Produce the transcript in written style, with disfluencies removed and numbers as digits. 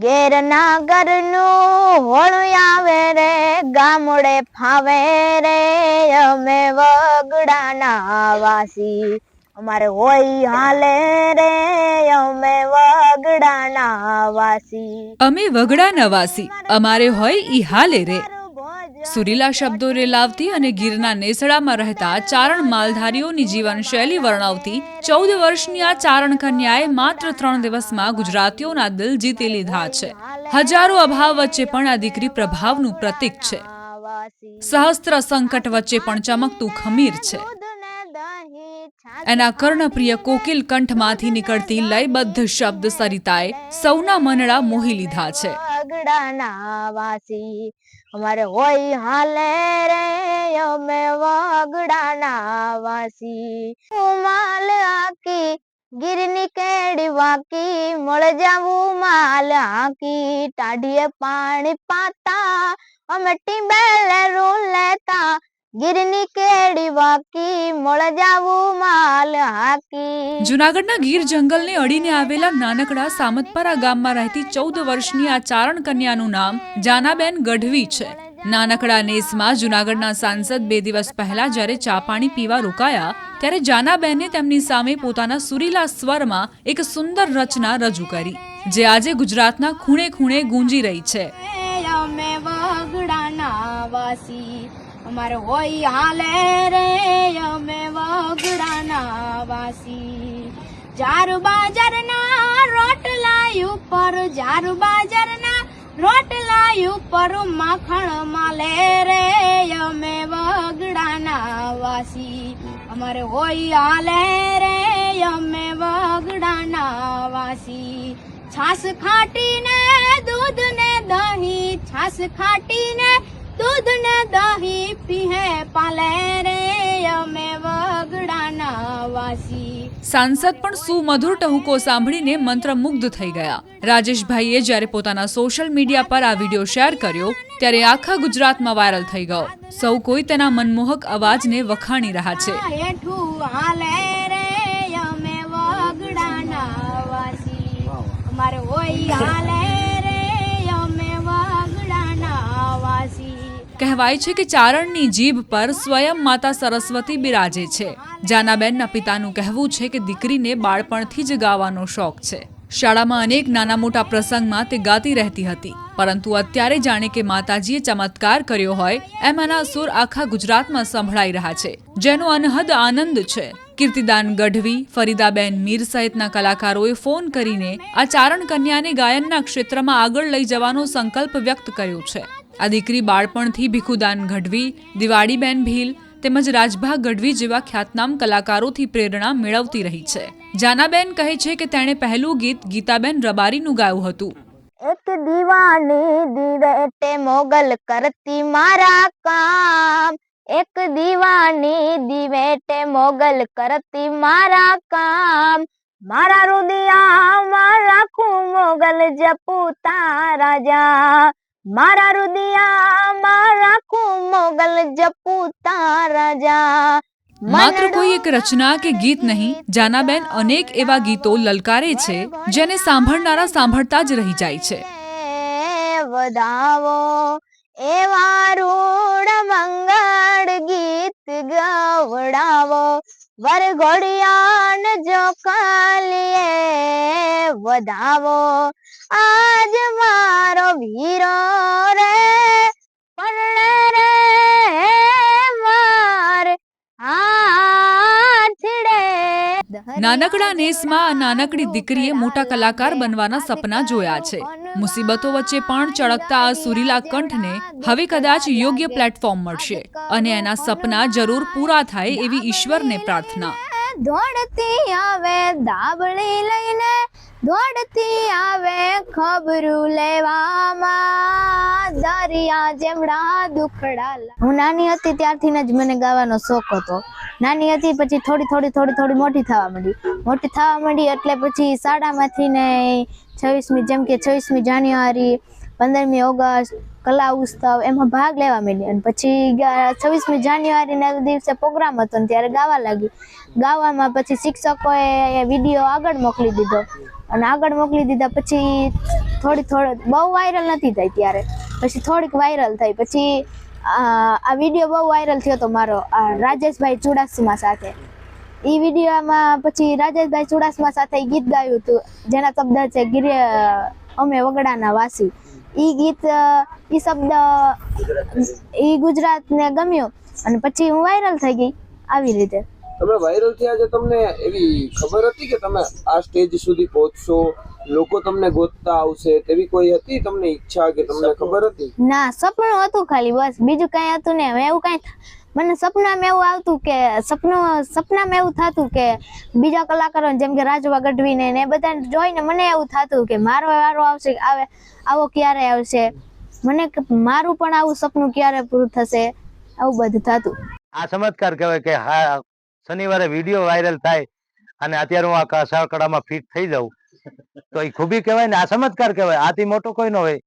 ઘેરના ઘરનું હોળું આવે રે ગામડે ફાવે રે અમે વગડાના વાસી અમારે હોય હાલે રે અમે વગડાના વાસી અમે વગડાના વાસી અમારે હોય ઈ હાલે રે સુરીલા શબ્દો રેલાવતી અને ગીરના નેસડામાં રહેતા ચારણ માલધારીઓની જીવનશૈલી વર્ણવતી 14 વર્ષની આ ચારણ કન્યાએ માત્ર 3 દિવસમાં ગુજરાતીઓના દિલ જીતી લીધા છે. હજારો અભાવ વચ્ચે પણ આ દીકરી પ્રભાવનું પ્રતીક છે. સહસ્ત્ર સંકટ વચ્ચે પણ ચમકતું ખમીર છે. એના કર્ણપ્રિય કોકિલ કંઠમાંથી નીકળતી લયબદ્ધ શબ્દ સરિતાએ સૌના મનડા મોહી લીધા છે. અમારે હોય હાલે રે અમે વગડાના વાસી માલ આકી ગીરની કેડી વાકી મળ જાવું માલ આકી ટાઢીએ પાણી પાતા અમે ટીંબેલે રૂ લેતા ગીરની કેડી વાકી મળ જાવું માલ હાકી. જૂનાગઢના ગીર જંગલને અડીને આવેલા નાનકડા સામતપરા ગામમાં રહેતી 14 વર્ષની આ ચારણ કન્યાનું નામ જાનાબેન ગઢવી છે. નાનકડા નેસમાં જૂનાગઢના સાંસદ 2 દિવસ પહેલા જ્યારે ચા પાણી પીવા રોકાયા ત્યારે જાનાબેને તેમની સામે પોતાના સુરીલા સ્વરમાં એક સુંદર રચના રજૂ કરી જે આજે ગુજરાતના ખૂણે ખૂણે ગૂંજી રહી છે. અમે વગડાના વાસી અમારે હોય હાલે રે અમે વગડાના વાસી જાર બાજારના રોટલા ઉપર જાર બાજારના રોટલા ઉપર માખણ માલે રે અમે વગડાના વાસી અમારે હોય હાલે રે અમે વગડાના વાસી છાસ ખાટીને દૂધ ને દહીં છાસ ખાટીને દૂધ ને દહીં પીહે પાલે રે અમે વગડાના વાસી. સાંસદ પણ સુમધુર ટહુકો સાંભળીને મંત્રમુગ્ધ થઈ ગયા. રાજેશભાઈએ જ્યારે પોતાના સોશિયલ મીડિયા પર આ વિડીયો શેર કર્યો ત્યારે આખા ગુજરાતમાં વાયરલ થઈ ગયો. સૌ કોઈ તેના મનમોહક અવાજને વખાણી રહ્યા છે. હેઠું હાલે રે અમે વગડાના વાસી અમારે હોય હાલે રે અમે વગડાના વાસી. કહેવાય છે કે ચારણની જીભ પર સ્વયં માતા સરસ્વતી બિરાજે છે. જાનાબેનના પિતાનું કહેવું છે કે દીકરીને બાળપણથી જ ગાવાનો શોખ છે. શાળામાં અનેક નાના મોટા પ્રસંગમાં તે ગાતી રહેતી હતી, પરંતુ અત્યારે જાણે કે માતાજીએ ચમત્કાર કર્યો હોય એમ એના સુર આખા ગુજરાતમાં સંભળાઈ રહ્યા છે, જેનો અનહદ આનંદ છે. કીર્તિદાન ગઢવી, ફરીદાબેન મીર સહિતના કલાકારોએ ફોન કરીને આ ચારણ કન્યાને ગાયનના ક્ષેત્રમાં આગળ લઈ જવાનો સંકલ્પ વ્યક્ત કર્યો છે. આ દીકરી બાળપણથી ભીખુદાન ગઢવી, દિવાળીબેન ભીલ તેમજ રાજભા ગઢવી જેવા ખ્યાતનામ કલાકારોથી પ્રેરણા મેળવતી રહી છે. જાનાબેન કહે છે કે તેણે પહેલું ગીત ગીતાબેન રબારીનું ગાયું હતું. એક દીવાની દિવેટે મોગલ કરતી મારા કામ એક દીવાની દિવેટે મોગલ કરતી મારા કામ મારા રુદિયામાં રાખું મોગલ જપુતા રાજા મારા રુદિયામાં રાખું મોગલ જપુતા રાજા. માત્ર કોઈ એક રચના કે ગીત નહીં, જાનાબેન અનેક એવા ગીતો લલકારે છે જેને સાંભળનારા સાંભળતા જ રહી જાય છે. વધાવો એવા રૂડ મંગળ ગીત ગવડાવો વરઘોડિયાન જોકાલીએ વધાવો આજ મારો વીરો રે પરણે રે માર નાનકડા નેસમાં આ નાનકડી દીકરીએ મોટા કલાકાર બનવાના સપના જોયા છે. મુસીબતો વચ્ચે પણ ચળકતા આ સુરીલા કંઠને હવે કદાચ યોગ્ય પ્લેટફોર્મ મળશે અને એના સપના જરૂર પૂરા થાય એવી ઈશ્વરને પ્રાર્થના. દોડતી આવે દાબડી લઈને દોડતી આવે ખબરું લેવામાં દરિયા જેવડા દુખડા. હું નાની હતી ત્યારથી જ મને ગાવાનો શોખ હતો. નાની હતી પછી થોડી મોટી થવા માંડી એટલે પછી શાળામાંથી ને 26મી જેમ કે 26મી જાન્યુઆરી 15મી ઓગસ્ટ કલા ઉત્સવ એમાં ભાગ લેવા માંડી અને પછી 26મી જાન્યુઆરીના દિવસે પ્રોગ્રામ હતો ને ત્યારે ગાવા લાગી. ગાવામાં પછી શિક્ષકોએ વિડીયો આગળ મોકલી દીધો અને આગળ મોકલી દીધા. પછી થોડી બહુ વાયરલ નથી થઈ ત્યારે, પછી થોડીક વાયરલ થઈ. પછી આ વિડીયો બહુ વાયરલ થયો હતો મારો રાજેશભાઈ ચુડાસમા સાથે. એ વિડીયોમાં પછી રાજેશભાઈ ચુડાસમા સાથે ગીત ગાયું હતું, જેના શબ્દ છે અમે વગડાના વાસી. એ ગીત એ શબ્દ એ ગુજરાતને ગમ્યું અને પછી હું વાયરલ થઈ ગઈ. આવી રીતે તમે વાયરલ થયા છે, તમને એવી ખબર હતી કે તમે આ સ્ટેજ સુધી પહોંચશો, લોકો તમને ગોતતા આવશે, તેવી કોઈ હતી તમને ઈચ્છા કે તમને ખબર હતી? ના, સપનું હતું ખાલી, બસ બીજું કઈ હતું ને. એવું કઈ મને સપનામાં એવું આવતું કે સપનામાં એવું થતું કે બીજા કલાકારો જેમ કે રાજવા ગઢવીને ને એ બધાને જોઈને મને એવું થતું કે મારો વારો આવશે, આવો ક્યારે આવશે, મને મારું પણ આવું સપનું ક્યારે પૂરું થશે, આવું બધું થતું. આ ચમત્કાર કહેવાય કે હા, શનિવારે વિડીયો વાયરલ થાય અને અત્યારે હું આ શાળકડામાં ફિટ થઈ જાઉં તો એ ખૂબી કહેવાય ને, આ ચમત્કાર કહેવાય. આથી મોટો કોઈ ન હોય.